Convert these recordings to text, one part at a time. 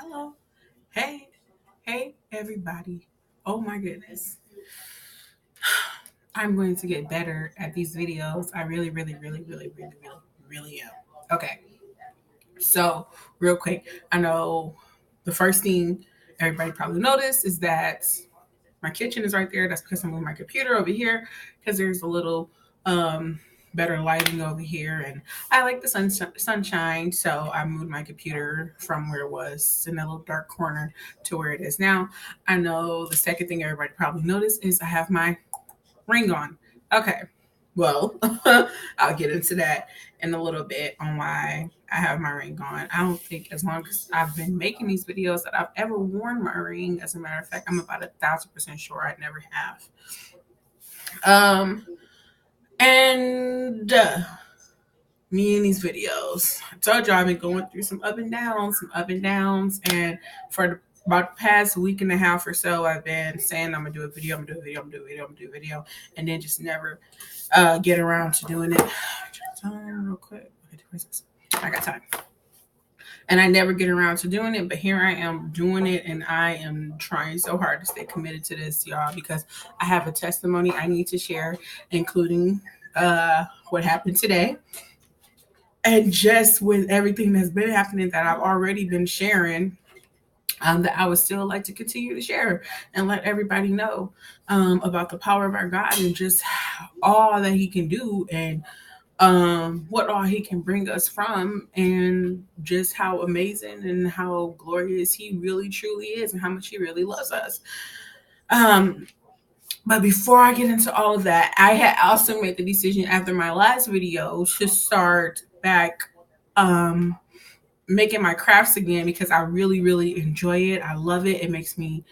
Hello. Hey. Hey, everybody. Oh my goodness. I'm going to get better at these videos. I really am. Okay. So, real quick, I know the first thing everybody probably noticed is that my kitchen is right there. That's because I'm moving my computer over here because there's a little better lighting over here, and I like the sunshine. So I moved my computer from where it was in that little dark corner to where it is now. I know the second thing everybody probably noticed is I have my ring on. Okay. Well, I'll get into that in a little bit on why I have my ring on. I don't think as long as I've been making these videos that I've ever worn my ring. As a matter of fact, I'm about 1,000% sure I never have. Um, and me in these videos, I told you I've been going through some up and downs, and for about the past week and a half or so, I've been saying I'm gonna do a video, I'm gonna do a video, I'm gonna do a video, I'm gonna do a video, and then just never get around to doing it. Time real quick. I got time. And I never get around to doing it, but here I am doing it, and I am trying so hard to stay committed to this, y'all, because I have a testimony I need to share, including what happened today. And just with everything that's been happening that I've already been sharing, that I would still like to continue to share and let everybody know about the power of our God and just all that He can do, and what all He can bring us from, and just how amazing and how glorious He really truly is, and how much He really loves us. Um, but before I get into all of that, I had also made the decision after my last video to start back making my crafts again, because I really enjoy it. I love it. It makes me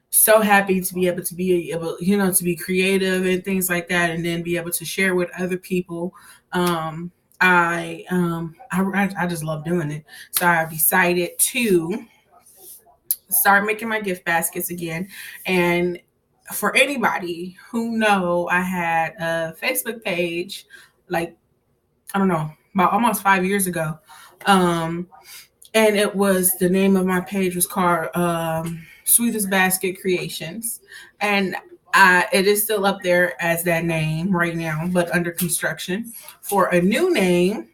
so happy to be able, to be creative and things like that, and then be able to share with other people. I just love doing it. So I decided to start making my gift baskets again. And for anybody who know, I had a Facebook page, like, I don't know, about almost 5 years ago. And it was, the name of my page was called Sweetest Basket Creations. And it is still up there as that name right now, but under construction for a new name,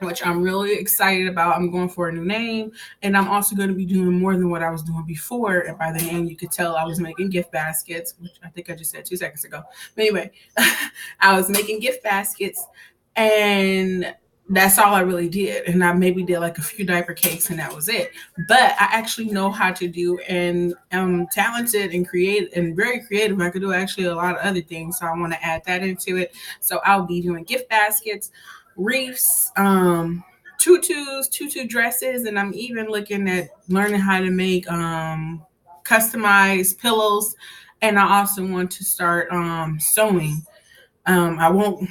which I'm really excited about. I'm going for a new name, and I'm also going to be doing more than what I was doing before. And by the name, you could tell I was making gift baskets, which I think I just said 2 seconds ago. But anyway, I was making gift baskets, and that's all I really did. And I maybe did like a few diaper cakes, and that was it. But I actually know how to do, and I'm talented and creative and very creative. I could do actually a lot of other things. So I want to add that into it. So I'll be doing gift baskets, reefs, tutu dresses, and I'm even looking at learning how to make customized pillows. And I also want to start sewing. I won't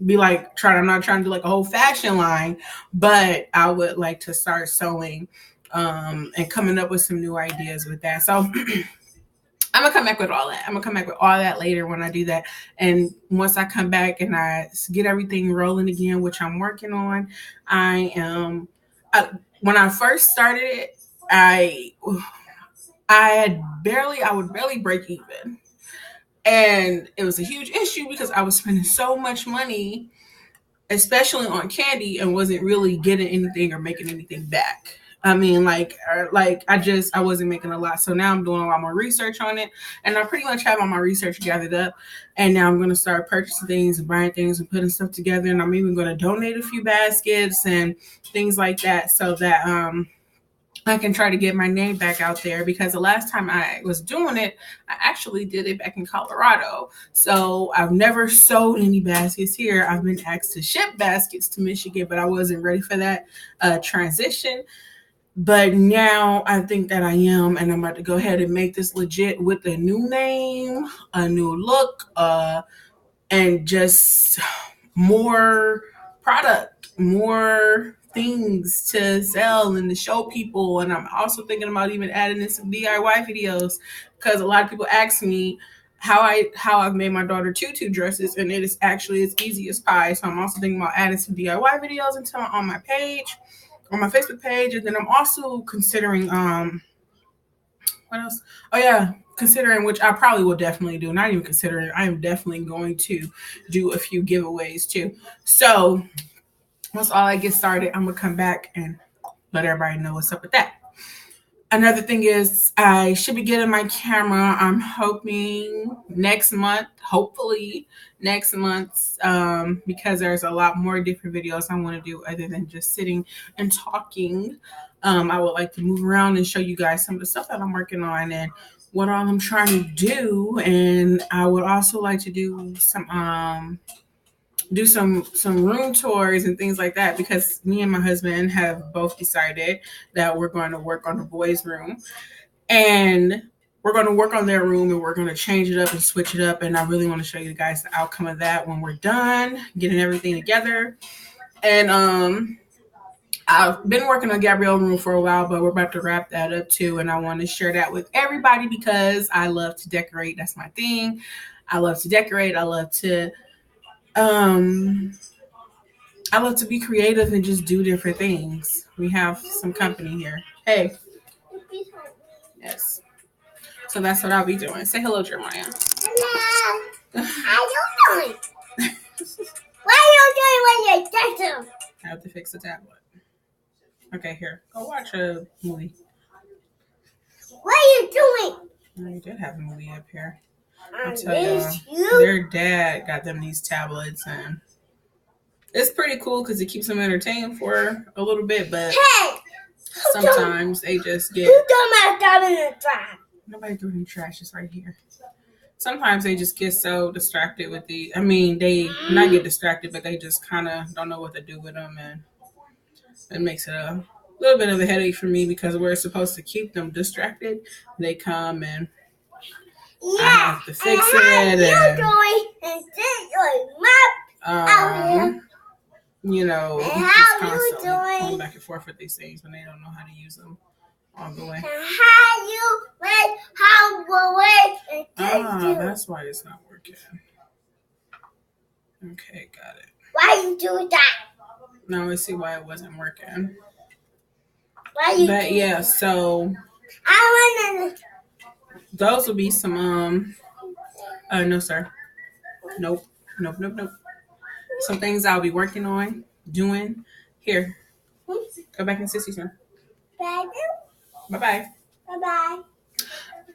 be like I'm not trying to do like a whole fashion line, but I would like to start sewing and coming up with some new ideas with that. So I'm gonna come back with all that. I'm gonna come back with all that later when I do that. And once I come back and I get everything rolling again, which I'm working on, I am. When I first started it, I would barely break even, and it was a huge issue because I was spending so much money, especially on candy, and wasn't really getting anything or making anything back. I mean, I wasn't making a lot. So now I'm doing a lot more research on it, and I pretty much have all my research gathered up. And now I'm going to start purchasing things and buying things and putting stuff together. And I'm even going to donate a few baskets and things like that, so that I can try to get my name back out there, because the last time I was doing it, I actually did it back in Colorado. So I've never sold any baskets here. I've been asked to ship baskets to Michigan, but I wasn't ready for that transition. But now I think that I am, and I'm about to go ahead and make this legit with a new name, a new look, and just more product, more things to sell and to show people. And I'm also thinking about even adding in some DIY videos, because a lot of people ask me how I've made my daughter tutu dresses, and it is actually as easy as pie. So I'm also thinking about adding some DIY videos on my page. on my Facebook page, and then I'm also considering what else? Oh yeah, considering, which I probably will definitely do. Not even considering, I am definitely going to do a few giveaways too. So once all I get started, I'm gonna come back and let everybody know what's up with that. Another thing is I should be getting my camera. I'm hoping next month, hopefully next month, because there's a lot more different videos I want to do other than just sitting and talking. I would like to move around and show you guys some of the stuff that I'm working on and what all I'm trying to do. And I would also like to do some room tours and things like that, because me and my husband have both decided that we're going to work on the boys' room, and we're going to work on their room, and we're going to change it up and switch it up. And I really want to show you guys the outcome of that when we're done getting everything together. And I've been working on Gabrielle's room for a while, but we're about to wrap that up too, and I want to share that with everybody because I love to decorate. That's my thing. I love to decorate. I love to be creative and just do different things. We have some company here. Hey. Yes. So that's what I'll be doing. Say hello, Jeremiah. Hello. How you doing? What are you doing when you touch them? I have to fix the tablet. Okay, here. Go watch a movie. What are you doing? Oh, you did have a movie up here. I'll tell you, their dad got them these tablets, and it's pretty cool because it keeps them entertained for a little bit, but sometimes they just get... Who threw my tablet in the trash? Nobody threw it in the trash. It's right here. Sometimes they just get so distracted with they not get distracted, but they just kind of don't know what to do with them, and it makes it a little bit of a headache for me because we're supposed to keep them distracted. They come and I have to fix it. You doing and sit your map out here. You know, how just you constantly doing? going back and forth with these things when they don't know how to use them all the way. How you wait? How will wait? That's why it's not working. Okay, got it. Why you do that? Now I see why it wasn't working. Why you? But yeah, so I wanna. those will be some no sir. Nope. Some things I'll be working on doing. Here. Go back in Sissy's room. Bye-bye. Bye-bye.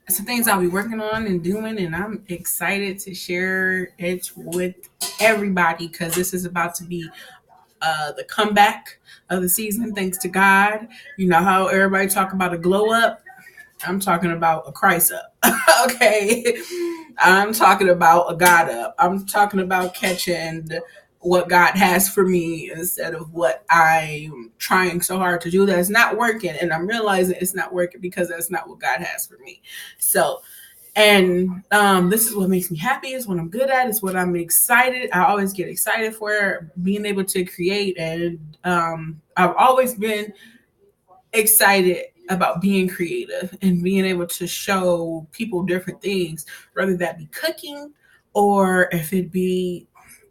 Some things I'll be working on and doing, and I'm excited to share it with everybody because this is about to be the comeback of the season, thanks to God. You know how everybody talk about a glow up? I'm talking about a Christ up. Okay. I'm talking about a God up. I'm talking about catching what God has for me instead of what I'm trying so hard to do that's not working. And I'm realizing it's not working because that's not what God has for me. So, and this is what makes me happy. It's what I'm good at. It's what I'm excited. I always get excited for being able to create. And I've always been excited about being creative and being able to show people different things, whether that be cooking or if it be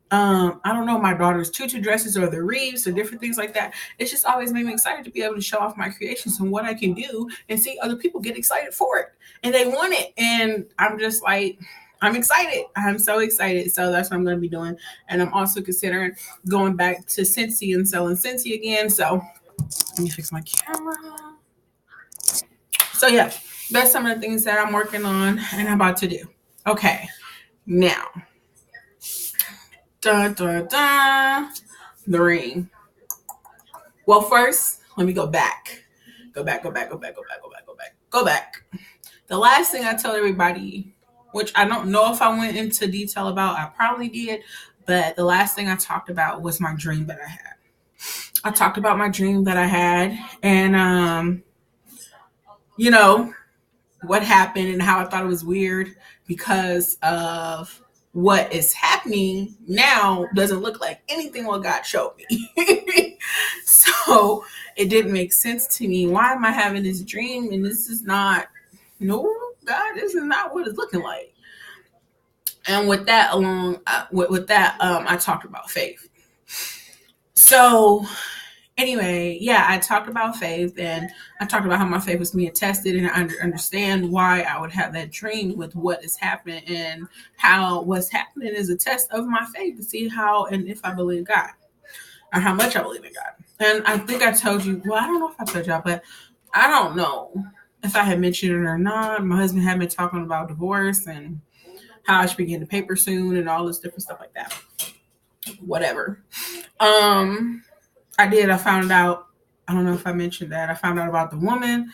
I don't know, my daughter's tutu dresses or the wreaths or different things like that. It's just always made me excited to be able to show off my creations and what I can do and see other people get excited for it and they want it. And I'm just like, I'm excited. I'm so excited. So that's what I'm going to be doing. And I'm also considering going back to Scentsy and selling Scentsy again. So let me fix my camera. So yeah, that's some of the things that I'm working on and I'm about to do. Okay, now. The ring. Well, first, let me go back. Go back. The last thing I told everybody, which I don't know if I went into detail about, I probably did, but the last thing I talked about was my dream that I had. I talked about my dream that I had and, you know, what happened and how I thought it was weird because of what is happening now doesn't look like anything what God showed me. So it didn't make sense to me. Why am I having this dream? And this is not, no, God, this is not what it's looking like. And with that I talked about faith. So Anyway, yeah, I talked about faith, and I talked about how my faith was being tested, and I understand why I would have that dream with what is happening, and how what's happening is a test of my faith to see how and if I believe God, or how much I believe in God. And I think I told you, well, I don't know if I told y'all, but I don't know if I had mentioned it or not. My husband had been talking about divorce and how I should be getting the paper soon and all this different stuff like that. Whatever. Um, I did. I found out. I don't know if I mentioned that. I found out about the woman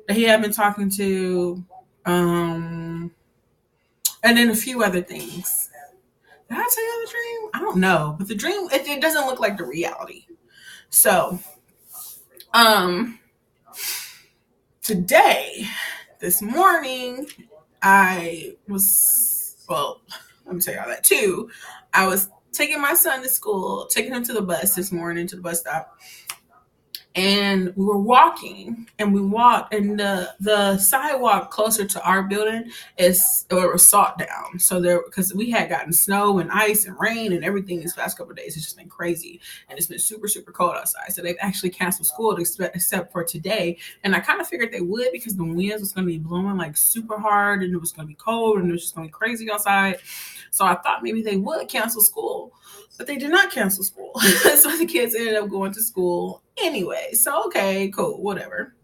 that he had been talking to, and then a few other things. Did I tell you the dream? I don't know, but the dream it doesn't look like the reality. So, um, today, this morning, I was let me tell y'all that too. I was taking my son to school, taking him to the bus this morning to the bus stop, and we were walking, and we walked, and the sidewalk closer to our building is it was salt down. So there, because we had gotten snow and ice and rain and everything these past couple of days, it's just been crazy, and it's been super super cold outside. So they've actually canceled school except for today, and I kind of figured they would because the winds was going to be blowing like super hard, and it was going to be cold, and it was just going to be crazy outside. So I thought maybe they would cancel school, but they did not cancel school. So the kids ended up going to school anyway. So, okay, cool, whatever.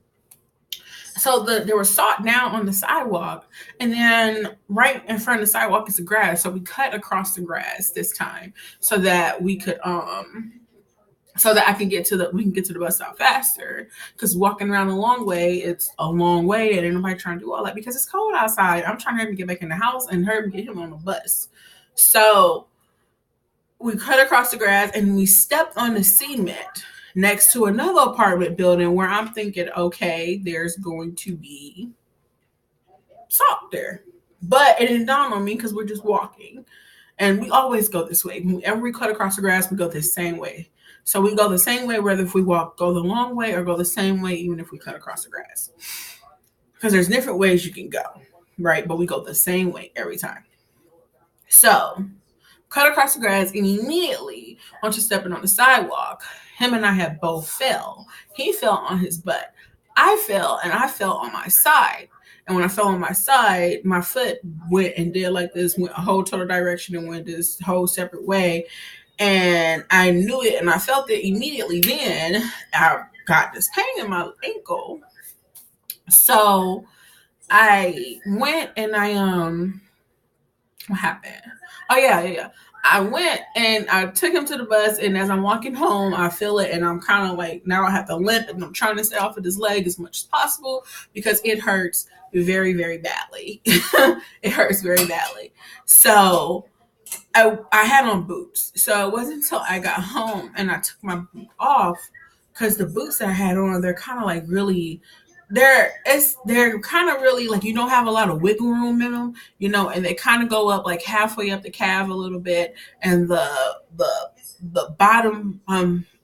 So there was salt down on the sidewalk, and then right in front of the sidewalk is the grass. So we cut across the grass this time so that we could so that I can we can get to the bus stop faster. Because walking around a long way, it's a long way, and ain't nobody trying to do all that because it's cold outside. I'm trying to hurry and get back in the house and hurry and get him on the bus. So we cut across the grass and we stepped on the cement next to another apartment building where I'm thinking, okay, there's going to be salt there. But it didn't dawn on me because we're just walking. And we always go this way. Whenever we cut across the grass, we go the same way. So we go the same way, whether if we go the long way or go the same way, even if we cut across the grass. Because there's different ways you can go, right? But we go the same way every time. So cut across the grass, and immediately, once you're stepping on the sidewalk, him and I had both fell. He fell on his butt. I fell, and I fell on my side. And when I fell on my side, my foot went and did like this, went a whole total direction and went this whole separate way. And I knew it, and I felt it immediately. Then I got this pain in my ankle. So I went and what happened? Oh yeah. I went and I took him to the bus, and as I'm walking home, I feel it, and I'm kind of like, now I have to limp, and I'm trying to stay off of this leg as much as possible because it hurts very, very badly. It hurts very badly. So I had on boots. So it wasn't until I got home and I took my boot off, because the boots that I had on, they're kind of like really they're kind of really like, you don't have a lot of wiggle room in them, and they kind of go up like halfway up the calf a little bit, and the bottom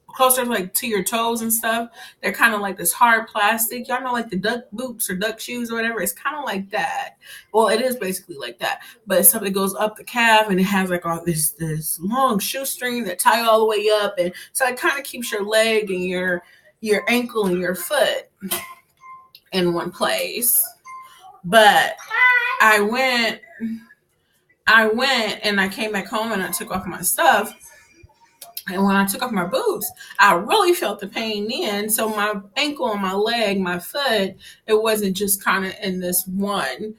closer like to your toes and stuff, they're kind of like this hard plastic. Y'all know, like the duck boots or duck shoes or whatever. It's kind of like that. Well, it is basically like that, but it's something that goes up the calf, and it has like all this long shoestring that tie all the way up, and so it kind of keeps your leg and your ankle and your foot in one place. But I went and I came back home and I took off my stuff. And when I took off my boots, I really felt the pain then. So my ankle and my leg, my foot, it wasn't just kind of in this one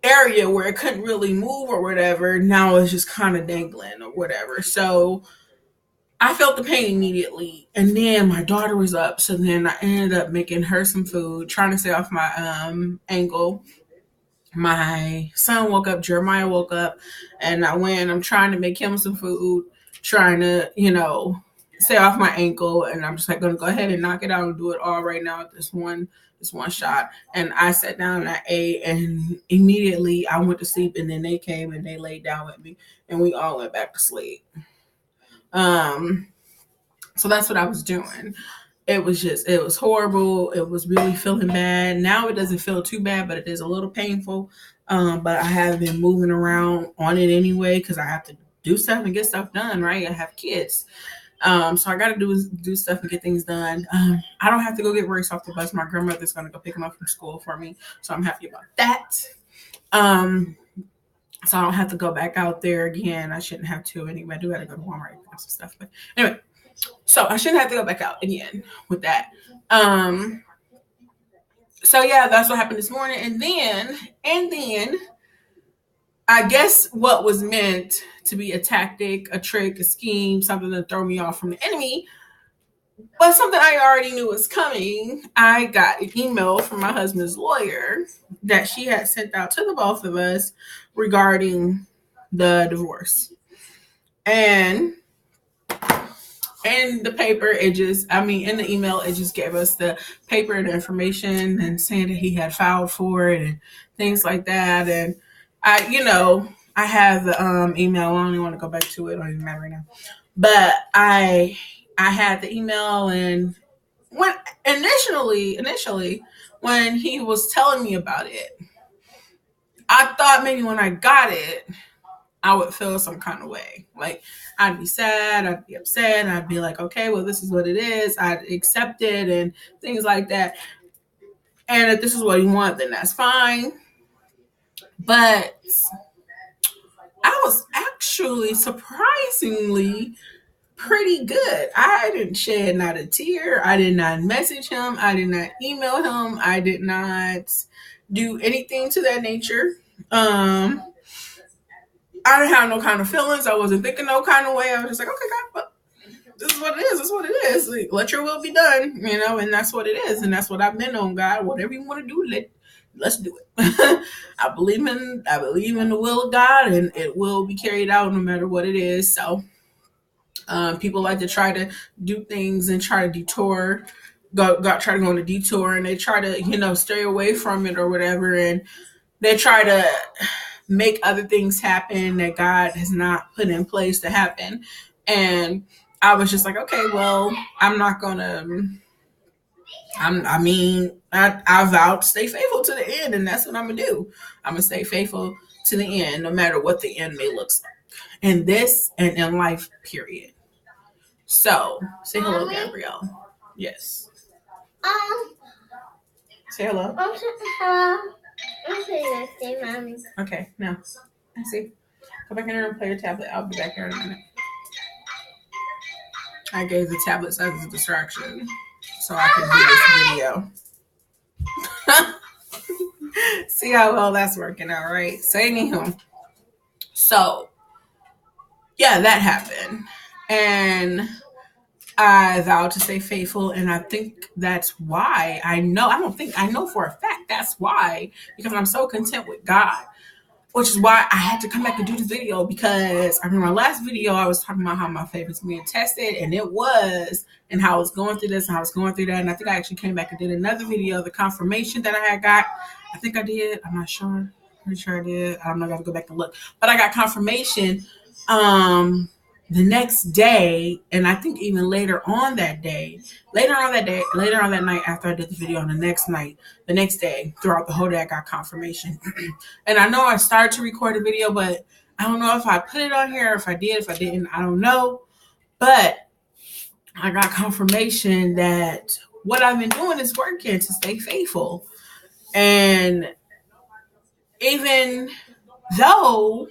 area where it couldn't really move or whatever. Now it's just kind of dangling or whatever. So I felt the pain immediately. And then my daughter was up. So then I ended up making her some food, trying to stay off my ankle. My son woke up, Jeremiah woke up, and I'm trying to make him some food, trying to, stay off my ankle. And I'm just like going to go ahead and knock it out and do it all right now at this one shot. And I sat down and I ate, and immediately I went to sleep, and then they came and they laid down with me, and we all went back to sleep. So that's what I was doing. It was horrible. It was really feeling bad. Now it doesn't feel too bad, but it is a little painful. But I have been moving around on it anyway, because I have to do stuff and get stuff done, right? I have kids. So I got to do stuff and get things done. I don't have to go get Royce off the bus. My grandmother's going to go pick him up from school for me. So I'm happy about that. Um, so I don't have to go back out there again. I shouldn't have to anyway. I do got to go to Walmart and pick up some stuff. But anyway, so I shouldn't have to go back out again with that. Um, so yeah, that's what happened this morning. And then I guess what was meant to be a tactic, a trick, a scheme, something to throw me off from the enemy, but something I already knew was coming. I got an email from my husband's lawyer that she had sent out to the both of us regarding the divorce. And in the paper, in the email, it just gave us the paper and the information and saying that he had filed for it and things like that. And I have the email. I don't even want to go back to it. I don't even matter right now. But I had the email, and when initially when he was telling me about it, I thought maybe when I got it, I would feel some kind of way. Like I'd be sad, I'd be upset, I'd be like, okay, well, this is what it is. I'd accept it and things like that. And if this is what you want, then that's fine. But I was actually surprisingly pretty good. I didn't shed not a tear. I did not message him. I did not email him. I did not do anything to that nature. I didn't have no kind of feelings. I wasn't thinking no kind of way. I was just like, okay, God, well, this is what it is. This is what it is. Like, let your will be done, and that's what it is. And that's what I've been on, God. Whatever you want to do, let's do it. I believe in the will of God, and it will be carried out no matter what it is. So people like to try to do things and try to detour, try to go on a detour, and they try to stay away from it or whatever, and they try to make other things happen that God has not put in place to happen. And I was just like, okay, well, I'm not gonna. I vowed to stay faithful to the end, and that's what I'm gonna do. I'm gonna stay faithful to the end, no matter what the end may look like. In this and in life, period. So, say hello, Mommy? Gabrielle. Yes. Um, Say hello. hello. I'm saying say mommy. Okay, now. I see. Go back in there and play your tablet. I'll be back here in a minute. I gave the tablets as a distraction so I can do this video. See how well that's working out, right? So, anywho. So, yeah, that happened. And I vowed to stay faithful, and I think that's why I know for a fact that's why, because I'm so content with God, which is why I had to come back and do the video, because I remember my last video I was talking about how my faith was being tested, and how I was going through this and how I was going through that, and I think I actually came back and did another video, the confirmation that I had got. I think I did. I'm not sure. Pretty sure I did. I'm not gonna go back and look, but I got confirmation. The next day, and I think even later on that night after I did the video, on the next day, throughout the whole day, I got confirmation. And I know I started to record a video, but I don't know if I put it on here, if I didn't, I don't know. But I got confirmation that what I've been doing is working, to stay faithful. And even though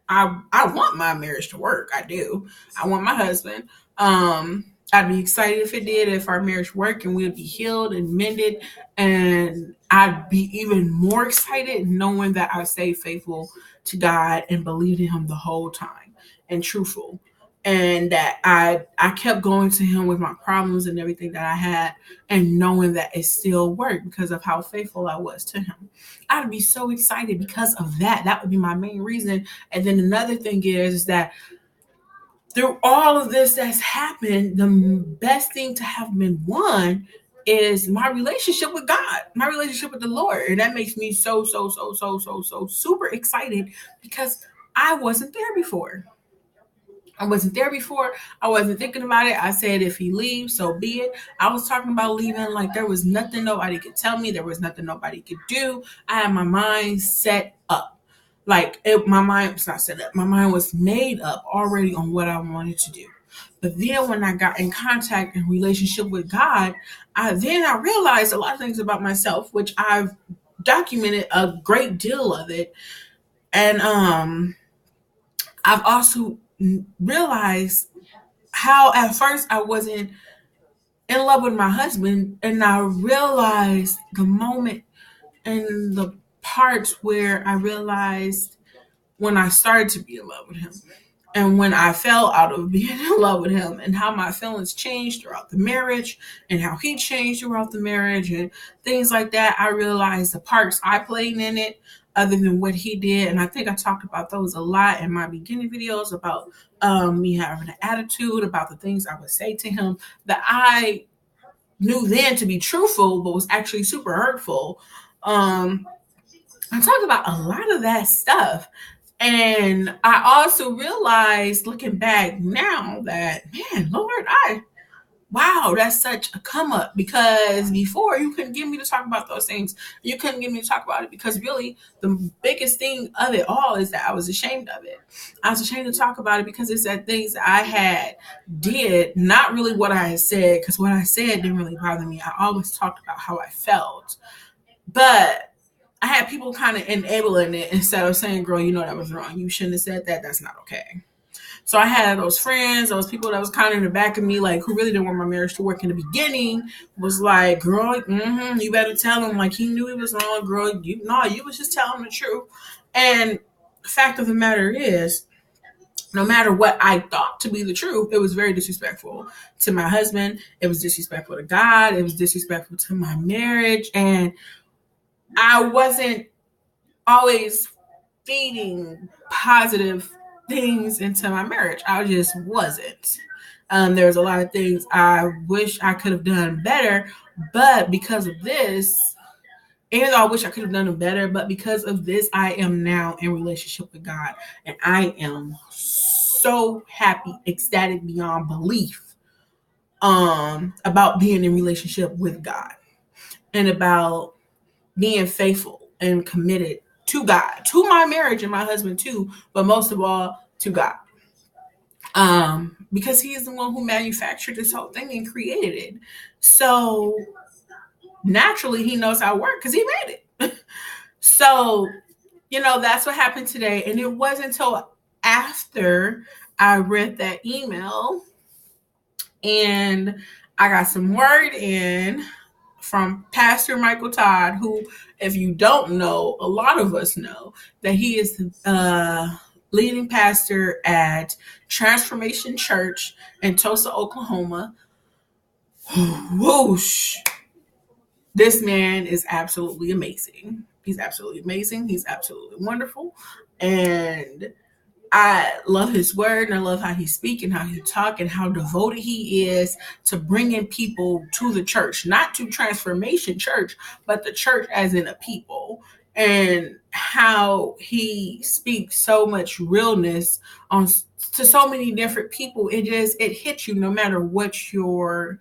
I want my marriage to work. I do. I want my husband. I'd be excited if it did, if our marriage worked and we'd be healed and mended. And I'd be even more excited knowing that I stayed faithful to God and believed in Him the whole time and truthful. And that I kept going to Him with my problems and everything that I had, and knowing that it still worked because of how faithful I was to Him. I'd be so excited because of that. That would be my main reason. And then another thing is that through all of this that's happened, the best thing to have been won is my relationship with God, my relationship with the Lord. And that makes me so super excited, because I wasn't there before. I wasn't there before. I wasn't thinking about it. I said, if he leaves, so be it. I was talking about leaving like there was nothing nobody could tell me. There was nothing nobody could do. I had my mind set up. My mind was not set up. My mind was made up already on what I wanted to do. But then when I got in contact and relationship with God, I realized a lot of things about myself, which I've documented a great deal of it. And I've also realized how at first I wasn't in love with my husband, and I realized the moment and the parts where I realized when I started to be in love with him and when I fell out of being in love with him, and how my feelings changed throughout the marriage and how he changed throughout the marriage and things like that. I realized the parts I played in it other than what he did. And I think I talked about those a lot in my beginning videos about me having an attitude about the things I would say to him that I knew then to be truthful, but was actually super hurtful. I talked about a lot of that stuff. And I also realized looking back now that, man, Lord, wow, that's such a come up, because before you couldn't get me to talk about those things. You couldn't get me to talk about it because really the biggest thing of it all is that I was ashamed of it. I was ashamed to talk about it because it's that things that I had did, not really what I had said, because what I said didn't really bother me. I always talked about how I felt. But I had people kind of enabling it instead of saying, girl, you know that was wrong. You shouldn't have said that. That's not okay. So I had those friends, those people that was kind of in the back of me, like who really didn't want my marriage to work in the beginning, was like, girl, you better tell him, like he knew he was wrong, girl. You was just telling the truth. And the fact of the matter is, no matter what I thought to be the truth, it was very disrespectful to my husband. It was disrespectful to God. It was disrespectful to my marriage. And I wasn't always feeding positive things into my marriage. I just wasn't. There's a lot of things I wish I could have done better, but because of this, even though I wish I could have done it better, but because of this, I am now in relationship with God, and I am so happy, ecstatic beyond belief, about being in relationship with God and about being faithful and committed to God, to my marriage and my husband too, but most of all to God. Because he is the one who manufactured this whole thing and created it. So naturally he knows how it works because he made it. So, that's what happened today. And it wasn't until after I read that email and I got some word in from Pastor Michael Todd, who, if you don't know, a lot of us know that he is leading pastor at Transformation Church in Tulsa, Oklahoma. Whoosh. This man is absolutely amazing. He's absolutely amazing. He's absolutely wonderful. And I love his word, and I love how he speaks and how he talks and how devoted he is to bringing people to the church, not to Transformation Church, but the church as in a people, and how he speaks so much realness on to so many different people. It hits you no matter what your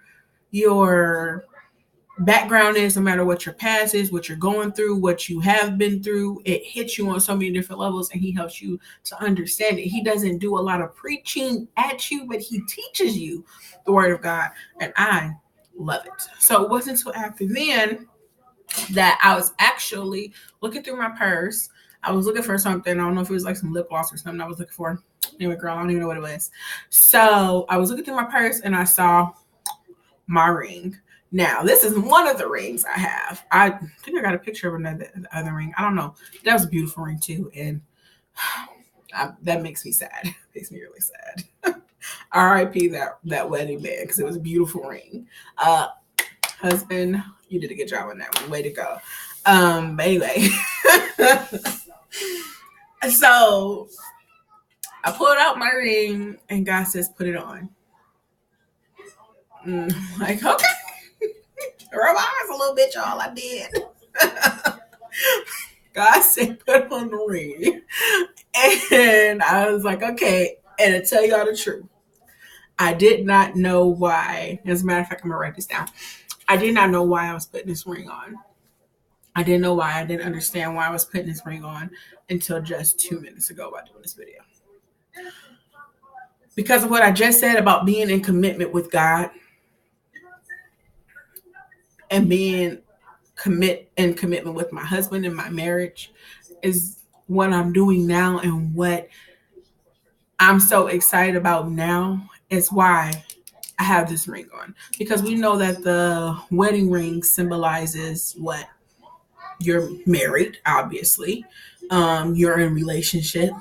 background is, no matter what your past is, what you're going through, what you have been through. It hits you on so many different levels, and he helps you to understand it. He doesn't do a lot of preaching at you, but he teaches you the word of God, and I love it. So it wasn't until after then that I was actually looking through my purse. I was looking for something. I don't know if it was like some lip gloss or something I was looking for. Anyway, girl, I don't even know what it was. So I was looking through my purse and I saw my ring. Now, this is one of the rings I have. I think I got a picture of another other ring. I don't know. That was a beautiful ring too, and that makes me sad. Makes me really sad. R.I.P. that wedding band, because it was a beautiful ring. Husband, you did a good job on that one. Way to go. But anyway, so I pulled out my ring, and God says, "Put it on." Like, okay. Rub my eyes a little bit, y'all. I did. God said, put on the ring. And I was like, okay. And to tell y'all the truth, I did not know why. As a matter of fact, I'm going to write this down. I did not know why I was putting this ring on. I didn't know why. I didn't understand why I was putting this ring on until just 2 minutes ago while doing this video. Because of what I just said about being in commitment with God and being in commitment with my husband and my marriage is what I'm doing now, and what I'm so excited about now is why I have this ring on. Because we know that the wedding ring symbolizes what? You're married, obviously. You're in relationship,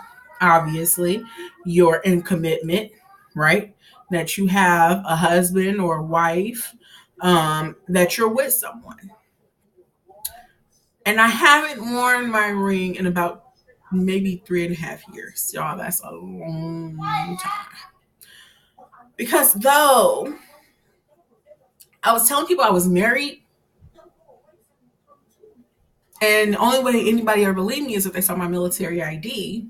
obviously. You're in commitment, right? That you have a husband or a wife, that you're with someone. And I haven't worn my ring in about maybe 3.5 years. Y'all, that's a long time. Because though I was telling people I was married, and the only way anybody ever believed me is if they saw my military ID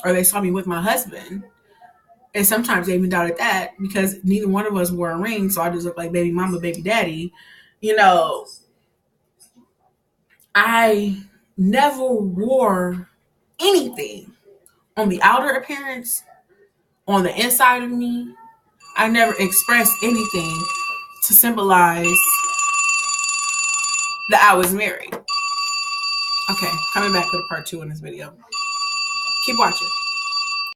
or they saw me with my husband. And sometimes they even doubted that because neither one of us wore a ring. So I just looked like baby mama, baby daddy. You know, I never wore anything on the outer appearance, on the inside of me. I never expressed anything to symbolize that I was married. Okay, coming back to the part 2 in this video. Keep watching.